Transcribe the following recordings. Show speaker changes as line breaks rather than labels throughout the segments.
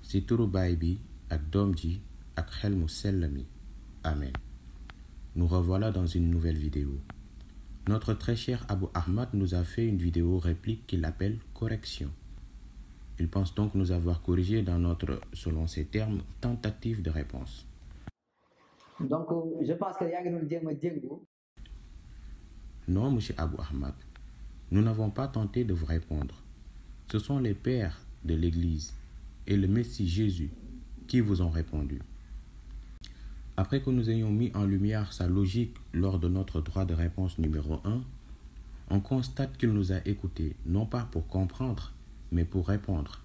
ci turu baay bi ak doom ji ak xel mu sell mi. Amen. Nous revoilà dans une nouvelle vidéo. Notre très cher Abou Ahmad nous a fait une vidéo réplique qu'il appelle correction. Il pense donc nous avoir corrigé dans notre, selon ses termes, tentative de réponse.
Donc, je pense que
non, monsieur Abou Ahmad, nous n'avons pas tenté de vous répondre. Ce sont les pères de l'Église et le Messie Jésus qui vous ont répondu. Après que nous ayons mis en lumière sa logique lors de notre droit de réponse numéro 1, on constate qu'il nous a écoutés, non pas pour comprendre, mais pour répondre.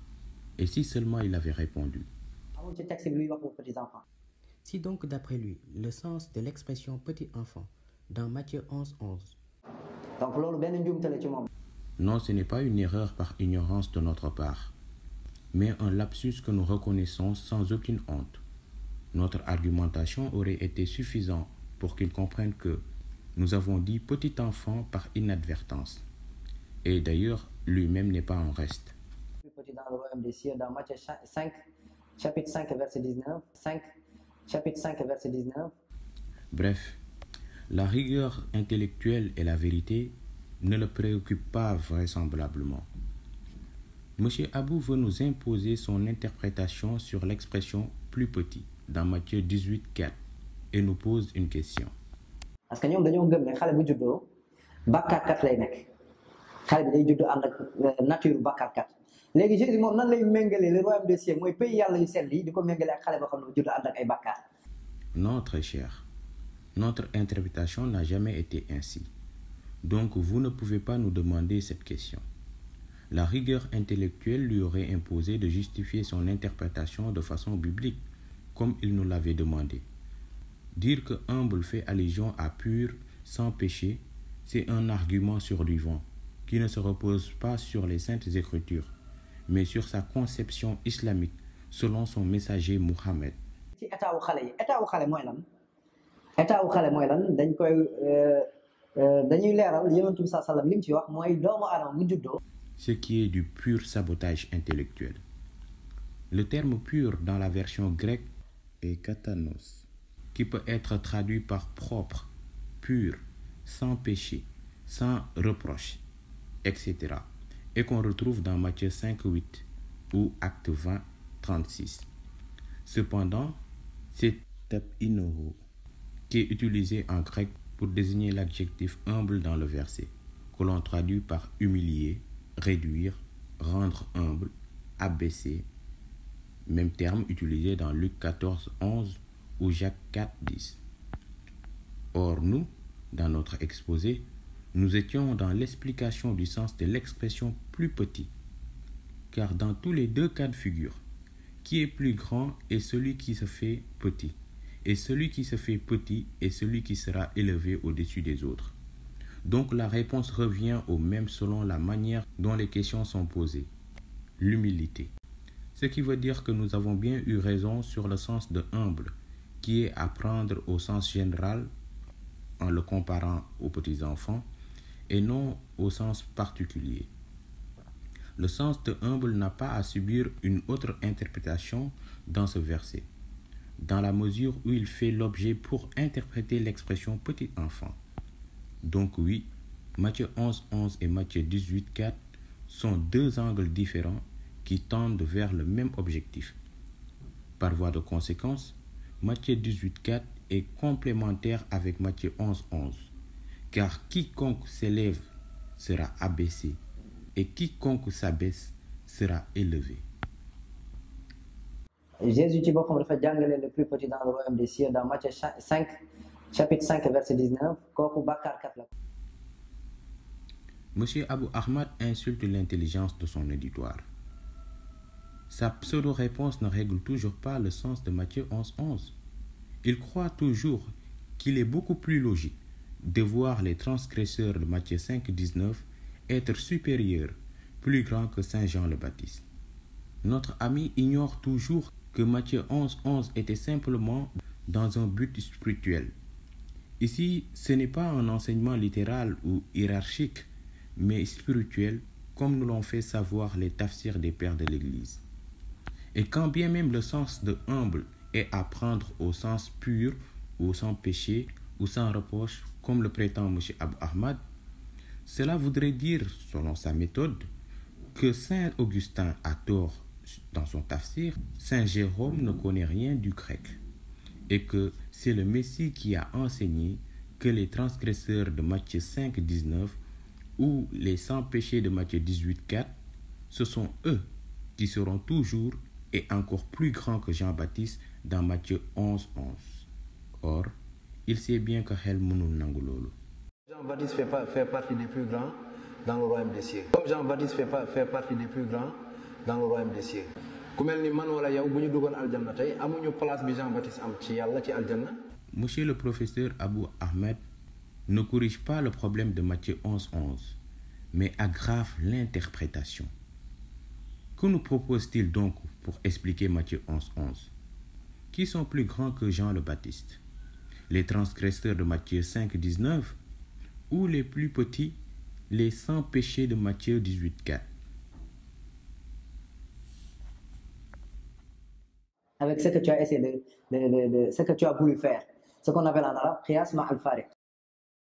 Et si seulement il avait répondu.
Si donc d'après lui, le sens de l'expression petit enfant dans Matthieu 11:11.
Non, ce n'est pas une erreur par ignorance de notre part, mais un lapsus que nous reconnaissons sans aucune honte. Notre argumentation aurait été suffisante pour qu'il comprenne que nous avons dit petit enfant par inadvertance. Et d'ailleurs, lui-même n'est pas en reste.
Petit dans le royaume des cieux, dans Matthieu 5, chapitre 5, verset 19. 5, chapitre 5, verset 19.
Bref, la rigueur intellectuelle et la vérité ne le préoccupent pas vraisemblablement. Monsieur Abou veut nous imposer son interprétation sur l'expression plus petit dans Matthieu 18:4 et nous pose une question.
Parce que nous dañoo gëm ne xale bu juddoo bàkkaarkat lay nekk xale bi day juddoo ànd ak nature bàkkaarkat léegi Jésus moom nan lay méngale le royaume des cieux mooy pays yàlla yu sell yi di ko méngale ak xale boo xam ne juddoo ànd ak ay bàkkaar.
Non, très cher. Notre interprétation n'a jamais été ainsi. Donc vous ne pouvez pas nous demander cette question. La rigueur intellectuelle lui aurait imposé de justifier son interprétation de façon biblique, comme il nous l'avait demandé. Dire que humble fait allusion à pur, sans péché, c'est un argument survivant qui ne se repose pas sur les saintes écritures, mais sur sa conception islamique selon son messager Mohammed. Ce qui est du pur sabotage intellectuel. Le terme pur dans la version grecque est katanos, qui peut être traduit par propre, pur, sans péché, sans reproche, etc. et qu'on retrouve dans Matthieu 5:8 ou Acte 20:36. Cependant, c'est tapinoro qui est utilisé en grec pour désigner l'adjectif humble dans le verset, que l'on traduit par humilier, réduire, rendre humble, abaisser, même terme utilisé dans Luc 14:11 ou Jacques 4:10. Or nous, dans notre exposé, nous étions dans l'explication du sens de l'expression plus petit, car dans tous les deux cas de figure, qui est plus grand est celui qui se fait petit, et celui qui se fait petit est celui qui sera élevé au-dessus des autres. Donc la réponse revient au même selon la manière dont les questions sont posées, l'humilité. Ce qui veut dire que nous avons bien eu raison sur le sens de humble, qui est à prendre au sens général en le comparant aux petits enfants et non au sens particulier. Le sens de humble n'a pas à subir une autre interprétation dans ce verset, dans la mesure où il fait l'objet pour interpréter l'expression petit enfant. Donc oui, Matthieu 11:11 et Matthieu 18:4 sont deux angles différents qui tendent vers le même objectif. Par voie de conséquence, Matthieu 18:4 est complémentaire avec Matthieu 11:11, car quiconque s'élève sera abaissé et quiconque s'abaisse sera élevé.
Jésus ci boppam dafa jàngale le plus petit dans le royaume des cieux dans Matthieu 5, chapitre 5, verset 19 kooku bàkkaarkat la.
Monsieur Abou Ahmad insulte l'intelligence de son auditoire. Sa pseudo-réponse ne règle toujours pas le sens de Matthieu 11:11. Il croit toujours qu'il est beaucoup plus logique de voir les transgresseurs de Matthieu 5:19 être supérieurs, plus grands que Saint Jean le Baptiste. Notre ami ignore toujours que Matthieu 11:11 était simplement dans un but spirituel. Ici, ce n'est pas un enseignement littéral ou hiérarchique, mais spirituel, comme nous l'ont fait savoir les tafsirs des pères de l'Église. Et quand bien même le sens de humble est à prendre au sens pur ou sans péché ou sans reproche, comme le prétend M. Abou Ahmad, cela voudrait dire, selon sa méthode, que Saint Augustin a tort dans son tafsir, Saint Jérôme ne connaît rien du grec, et que c'est le Messie qui a enseigné que les transgresseurs de Matthieu 5, 19 ou les 100 péchés de Matthieu 18, 4, ce sont eux qui seront toujours et encore plus grands que Jean-Baptiste dans Matthieu 11, 11. Or, il sait bien que xel mënul nangu loolu.
Jean-Baptiste fait partie des plus grands dans le royaume des cieux. Comme Jean-Baptiste fait partie des plus grands dans le royaume des cieux. Ku mel ni man wala yow bu ñu duggoon aljanna tey amuñu place bi Jean-Baptiste am ci yàlla ci aljanna.
Monsieur le professeur Abou Ahmed ne corrige pas le problème de Matthieu 11, 11, mais aggrave l'interprétation. Que nous propose-t-il donc pour expliquer Matthieu 11, 11? Qui sont plus grands que Jean le Baptiste? Les transgresseurs de Matthieu 5, 19 ou les plus petits, les 100 péchés de Matthieu 18, 4?
Avec ce que tu as essayé ce que tu as voulu faire, ce qu'on appelle en arabe qiyas ma al-fariq.